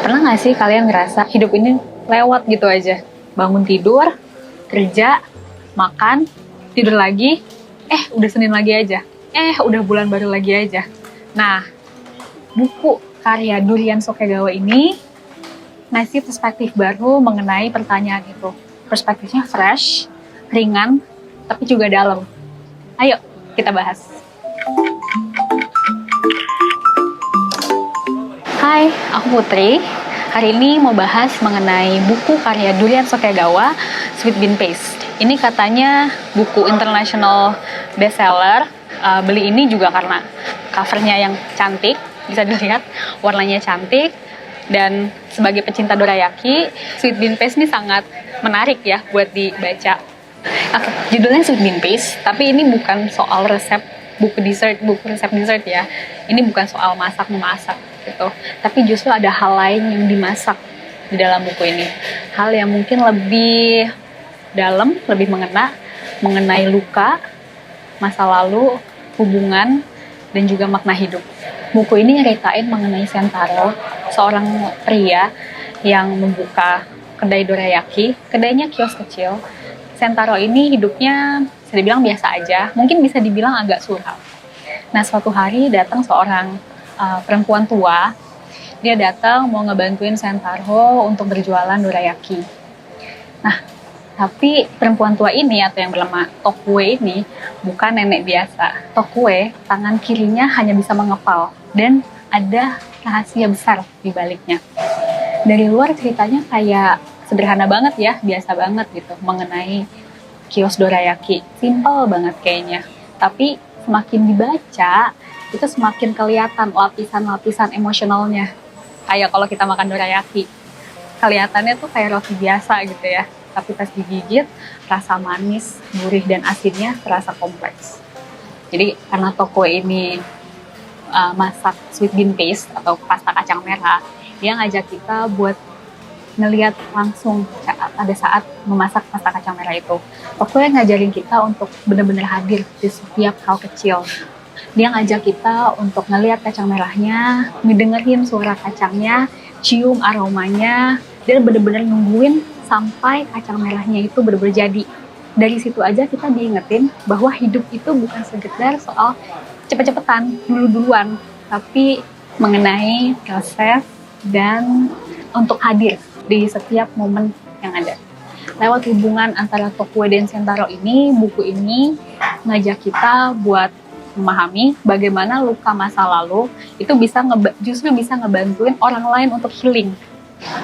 Pernah nggak sih kalian ngerasa hidup ini lewat gitu aja? Bangun tidur, kerja, makan, tidur lagi, udah Senin lagi aja. Udah bulan baru lagi aja. Nah, buku karya Durian Sokegawa ini ngasih perspektif baru mengenai pertanyaan itu. Perspektifnya fresh, ringan, tapi juga dalam. Ayo, kita bahas. Hai, aku Putri. Hari ini mau bahas mengenai buku karya Durian Sokegawa, Sweet Bean Paste. Ini katanya buku international bestseller. Beli ini juga karena covernya yang cantik, bisa dilihat warnanya cantik. Dan sebagai pecinta dorayaki, Sweet Bean Paste ini sangat menarik ya buat dibaca. Judulnya Sweet Bean Paste, tapi ini bukan soal resep buku resep dessert ya. Ini bukan soal masak-memasak gitu. Tapi justru ada hal lain yang dimasak di dalam buku ini. Hal yang mungkin lebih dalam, lebih mengena mengenai luka, masa lalu, hubungan, dan juga makna hidup. Buku ini nyeritain mengenai Sentaro, seorang pria yang membuka kedai dorayaki. Kedainya kios kecil. Sentaro ini hidupnya bisa dibilang biasa aja, mungkin bisa dibilang agak suram. Nah, suatu hari datang seorang perempuan tua. Dia datang mau ngebantuin Sentaro untuk berjualan dorayaki. Nah, tapi perempuan tua ini atau yang bernama Tokue ini bukan nenek biasa. Tokue, tangan kirinya hanya bisa mengepal dan ada rahasia besar di baliknya. Dari luar ceritanya kayak sederhana banget ya, biasa banget gitu mengenai kios dorayaki. Simple banget kayaknya. Tapi semakin dibaca, itu semakin kelihatan lapisan-lapisan emosionalnya. Kayak kalau kita makan dorayaki, kelihatannya tuh kayak roti biasa gitu ya. Tapi pas digigit, rasa manis, gurih, dan asinnya terasa kompleks. Jadi karena toko ini masak sweet bean paste atau pasta kacang merah, dia ngajak kita buat ngelihat langsung pada saat memasak pasta kacang merah itu. Toko yang ngajarin kita untuk benar-benar hadir di setiap hal kecil. Dia ngajak kita untuk ngelihat kacang merahnya, ngedengerin suara kacangnya, cium aromanya, dan benar-benar nungguin sampai kacang merahnya itu benar-benar jadi. Dari situ aja kita diingetin bahwa hidup itu bukan sekedar soal cepet-cepetan, dulu-duluan, tapi mengenai proses dan untuk hadir di setiap momen yang ada. Lewat hubungan antara Tokue dan Sentaro ini, buku ini ngajak kita buat memahami bagaimana luka masa lalu itu justru bisa ngebantuin orang lain untuk healing.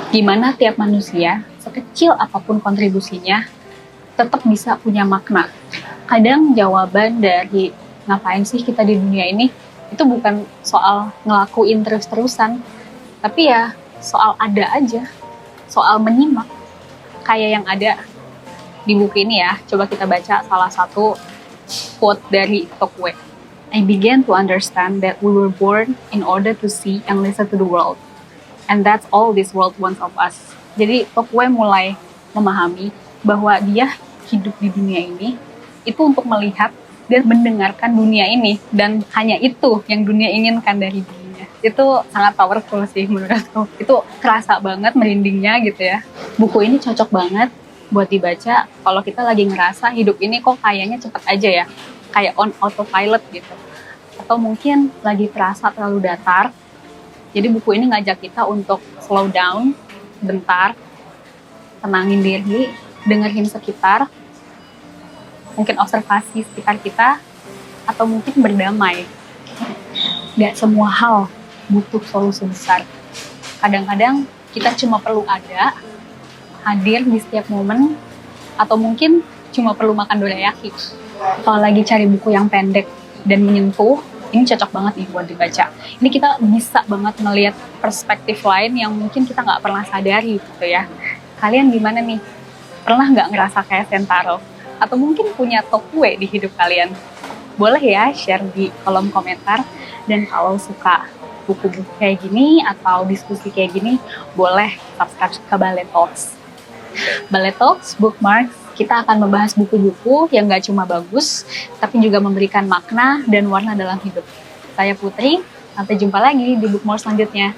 Gimana tiap manusia, sekecil apapun kontribusinya, tetap bisa punya makna. Kadang jawaban dari ngapain sih kita di dunia ini, itu bukan soal ngelakuin terus-terusan, tapi ya soal ada aja, soal menyimak, kayak yang ada di buku ini ya. Coba kita baca salah satu quote dari Tokue. I began to understand that we were born in order to see and listen to the world. And that's all this world wants of us. Jadi Tokue mulai memahami bahwa dia hidup di dunia ini itu untuk melihat dan mendengarkan dunia ini. Dan hanya itu yang dunia inginkan dari dirinya. Itu sangat powerful sih menurutku. Itu kerasa banget merindingnya gitu ya. Buku ini cocok banget buat dibaca kalau kita lagi ngerasa hidup ini kok kayaknya cepet aja ya. Kayak on autopilot gitu. Atau mungkin lagi terasa terlalu datar. Jadi buku ini ngajak kita untuk slow down bentar, tenangin diri, dengerin sekitar, mungkin observasi sekitar kita, atau mungkin berdamai. Gak semua hal butuh solusi besar. Kadang-kadang kita cuma perlu ada, hadir di setiap momen, atau mungkin cuma perlu makan dorayaki. Kalau lagi cari buku yang pendek dan menyentuh, ini cocok banget nih buat dibaca. Ini kita bisa banget ngelihat perspektif lain yang mungkin kita nggak pernah sadari gitu ya. Kalian gimana nih? Pernah nggak ngerasa kayak Sentaro? Atau mungkin punya Tokue di hidup kalian? Boleh ya share di kolom komentar. Dan kalau suka buku-buku kayak gini atau diskusi kayak gini, boleh subscribe ke Ballet Talks. Ballet Talks, Bookmarks, kita akan membahas buku-buku yang gak cuma bagus, tapi juga memberikan makna dan warna dalam hidup. Saya Putri, sampai jumpa lagi di Bookmark selanjutnya.